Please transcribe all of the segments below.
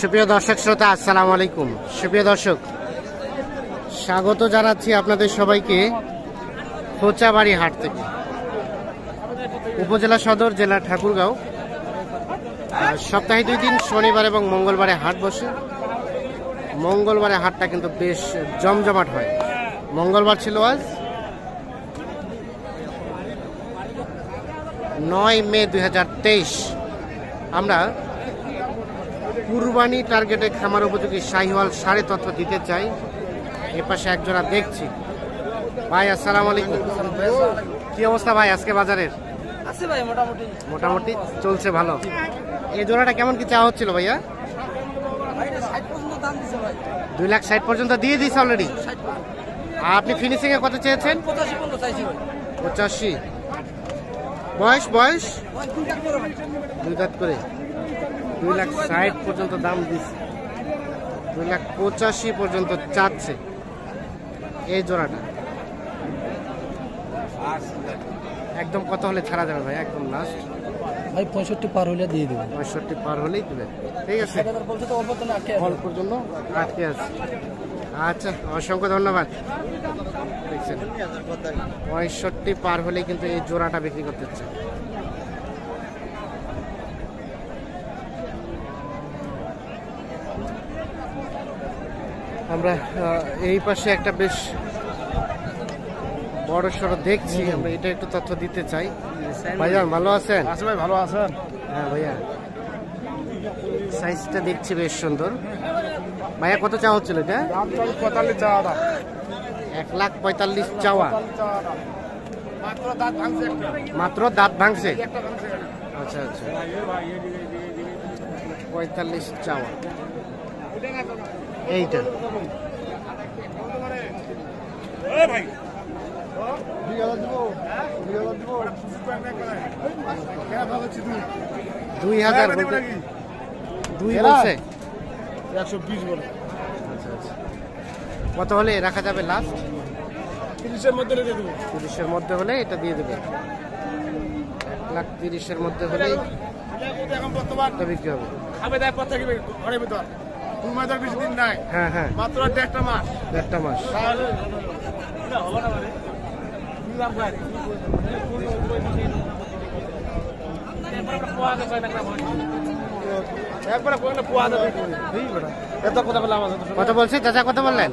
সুপ্রিয় দর্শক শ্রোতা, আসসালামু আলাইকুম। সুপ্রিয় দর্শক, স্বাগত জানাচ্ছি আপনাদের সবাইকে খোঁচাবাড়ি হাট থেকে। উপজেলা সদর, জেলা ঠাকুরগাঁও। সপ্তাহে 2 দিন শনিবার এবং মঙ্গলবারে হাট বসে। মঙ্গলবারে হাটটা কিন্তু বেশ জমজমাট হয়। মঙ্গলবার ছিল আজ 9 মে 2023। আমরা কুরবানি টার্গেটে খামার উপযোগী শাহিওয়াল সাড়ে তথ্য দিতে চাই। এ পাশে একজোড়া দেখছি। ভাই আসসালামু আলাইকুম। কি অবস্থা ভাই আজকে বাজারের? আছে ভাই মোটামুটি চলছে ভালো। এই জোড়াটা কেমন কি চাওয়া হচ্ছিল ভাইয়া? 2,60,000 পর্যন্ত দিয়ে দিস অলরেডি। আপনি ফিনিশিং এ কত চেয়েছেন? 85। বয়স 2 দাঁত করে 2,60,000 পর্যন্ত দাম দিচ্ছে। 2,85,000 পর্যন্ত চাচ্ছে এই জোড়াটা। একদম কত হলে ছাড়া যাবে ভাই? একদম লাস্ট ভাই 65 পার হলে দিয়ে দেবো। 65 পার হলেই দেবে, ঠিক আছে। অল্পর জন্য আটকে আছে। আচ্ছা, অসংখ্য ধন্যবাদ। দেখছেন 65 পার হলেই কিন্তু এই জোড়াটা বিক্রি করতে চাই। আমরা এই পাশে একটা বেশ বড় সড়ো দেখছি, আমরা এটা একটু তথ্য দিতে চাই। ভাইজান ভালো আছেন? আচ্ছা ভাই, ভালো আছেন? হ্যাঁ ভাইয়া, সাইজটা দেখছি বেশ সুন্দর। ভাইয়া কত চাওয়া হচ্ছিল এটা? 45 চাওয়া। 1,45,000 চাওয়া। মাত্র দাঁত ভাঙছে। আচ্ছা আচ্ছা, 45 চাওয়া। এইটা 2,000 বলছে। 120 বলে। আচ্ছা আচ্ছা, কত হলে রাখা যাবে লাস্ট? 30-এর মধ্যে দিয়ে দেবো। 30-এর মধ্যে হলে এটা দিয়ে দেবে। 1,30,000-এর মধ্যে হলেই বিক্রি হবে। বেশি দিন নাই। হ্যাঁ হ্যাঁ, মাত্র 1.5 মাস। 1.5 মাস। কত বলছে চাচা? কত বললেন?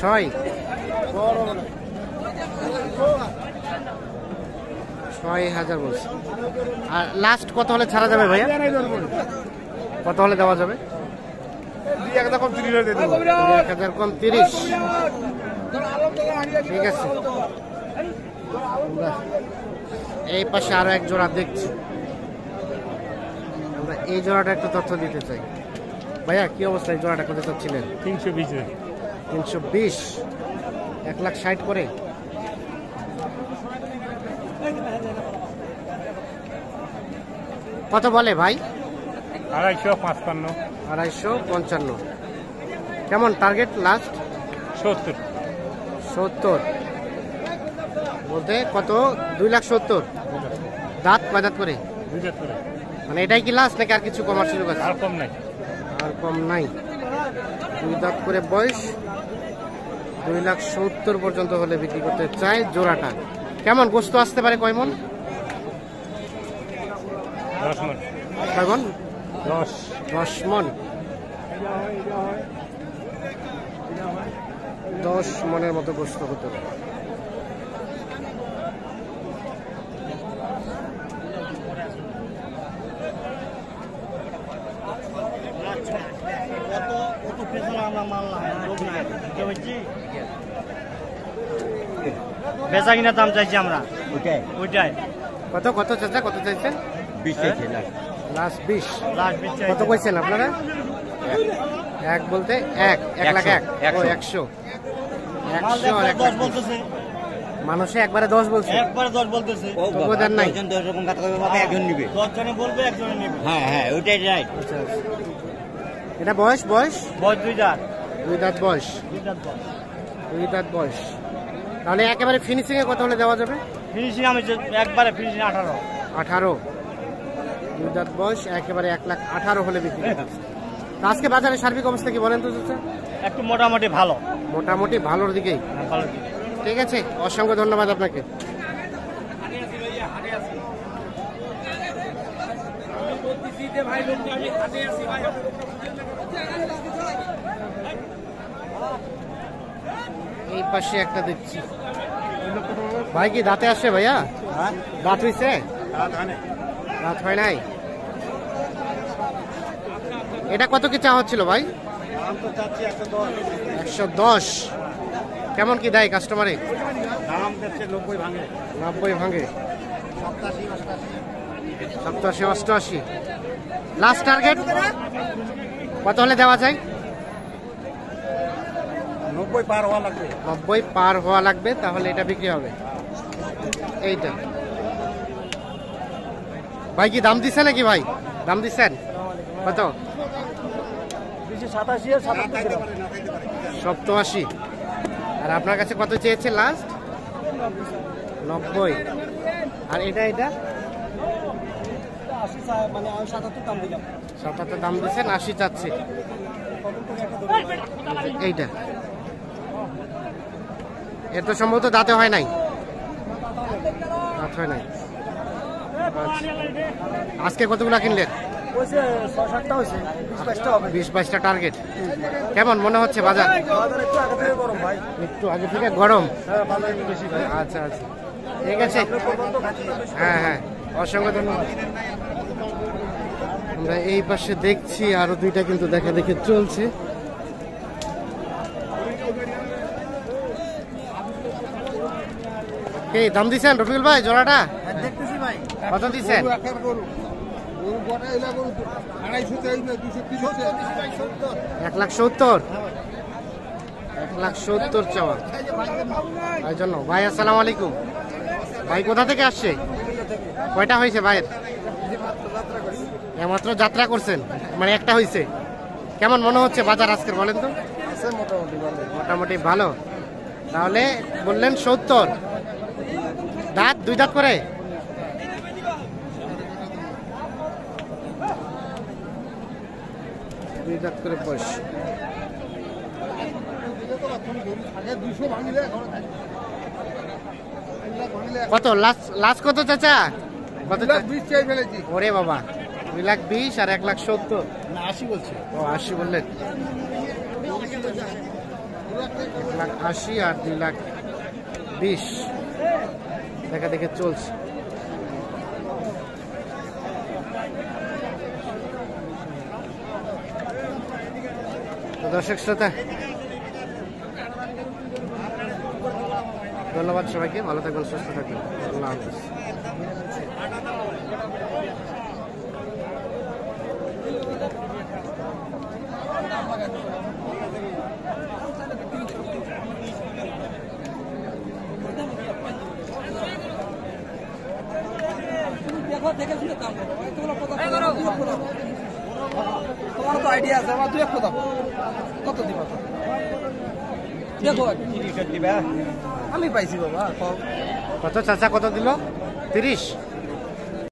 6,000 বলছে। আর লাস্ট কত হলে ছাড়া যাবে ভাইয়া? কত হলে দেওয়া যাবে? 2,000 কম 30 দিয়ে দেবো। 1,000 কম 30, ঠিক আছে। এই পাশে আরো এক জোড়া দেখছি, আমরা এই জোড়াটা একটু তথ্য দিতে চাই। ভাইয়া কি অবস্থা? এই জোড়াটা কত চাচ্ছিলেন? 320। 320। 1,60,000 করে। কত বলে ভাই? 255। 255। কেমন টার্গেট লাস্ট? 70 বলতে কত? 2,70,000। দাঁত কয় দাঁত করে? 2 দাঁত করে। মানে এটাই কি লাস্ট নাকি আর কিছু কমার সুযোগ আছে? আর কম নাই। আর কম নাই। 2 দাঁত করে বয়স। 2,70,000 পর্যন্ত হলে বিক্রি করতে চাই জোড়াটা। কেমন গোস্ত আসতে পারে? কয় মন? 10 মণ। কয় মন? 10 মন। 10 মনের মতো গোস্ত হতে হবে। বেচা কিনা দাম চাইছি আমরা ওইটাই। কত কত চাচা কত চাইছেন? 20 লাস্ট 20। চাই। কত কইছেন আপনারা? 1 বলতে 1,01,000। 100 আর 1 বলতেছে মানুষে একবারে 10 বলছে। একবারে 10 বলতেছে। তবুও দেন নাই। 10 রকম কথা কইবে, বাবা একজন নিবে। 10 জনে বলবে, একজনে নিবে। হ্যাঁ হ্যাঁ, ওইটাই রাইট। আচ্ছা, এটা বয়স 2 দাঁত। 2 দাঁত বয়স। 2 দাঁত বয়স। তাহলে একেবারে ফিনিশিং এ কত হলে দেওয়া যাবে? ফিনিশিং আমি একবারে ফিনিশিং 18। 2 দাঁত বয়স, একেবারে 1,18,000 হলে বিক্রি করতেছে। তো আজকে বাজারে সার্বিক অবস্থা কি বলেন তো চাচা? একটু মোটামুটি ভালো। মোটামুটি ভালোর দিকেই। ভালো। ঠিক আছে, অসংখ্য ধন্যবাদ আপনাকে। এই পাশে একটা দেখছি ভাই, কি দাঁতে আসছে ভাইয়া? দাঁত হইছে? দাঁত হয় নাই। এটা কত কি চা হচ্ছিল ভাই? 110। কেমন কি দেয় কাস্টমারে? 90 ভাঙে। 87, 88। লাস্ট টার্গেট কত হলে দেওয়া যায়? 90 পার হওয়া লাগবে। 90 পার হওয়া লাগবে, তাহলে এটা বিক্রি হবে। এইটা ভাই কি দাম দিচ্ছে নাকি ভাই? দাম দিচ্ছেন কত? 87। আর আপনার কাছে কত চেয়েছে লাস্ট? 90। আর এটা 77 দাম দিচ্ছেন, 80 চাচ্ছে। এইটা এর তো সম্ভবত দাঁতে হয় নাই। দাঁত হয় নাই। আজকে কতগুলো কিনলেন? 20-22টা টার্গেট। কেমন মনে হচ্ছে বাজার? একটু আগে থেকে গরম। আচ্ছা আচ্ছা, ঠিক আছে। হ্যাঁ হ্যাঁ, অসংখ্য ধন্যবাদ। আমরা এই পাশে দেখছি আরো 2টা কিন্তু দেখা দেখে চলছে। এই দাম দিচ্ছেন রফিকুল ভাই জোড়াটা? কত দিচ্ছেন? 1,70,000। 1,70,000 চাওয়া। তাই জন্য ভাই, আসসালামু আলাইকুম ভাই। কোথা থেকে আসছে? কয়টা হয়েছে ভাইয়ের? এইমাত্র যাত্রা করছেন, মানে একটা হয়েছে। কেমন মনে হচ্ছে বাজার আজকের বলেন তো? মোটামুটি ভালো। তাহলে বললেন 70। দাঁত 2 দাঁত করে? দুই দাঁত করে বয়স। কত লাস্ট কত চাচা? কত? 2,20,000 চাই ফেলেছি। ওরে বাবা, 2,20,000 আর 1,70,000। 80 বলছে। ও 80 বললেন। 1,80,000 আর 2,20,000 দেখা দেখে চলছে। দর্শক শ্রোতা, ধন্যবাদ সবাইকে। ভালো থাকবেন, সুস্থ থাকবেন। আল্লাহ হাফেজ। তোমার তো আইডিয়া আছে, আমার 2 দাম কত দিবা? দেখো আমি পাইছি বাবা। কত চাচা কত দিল? 30।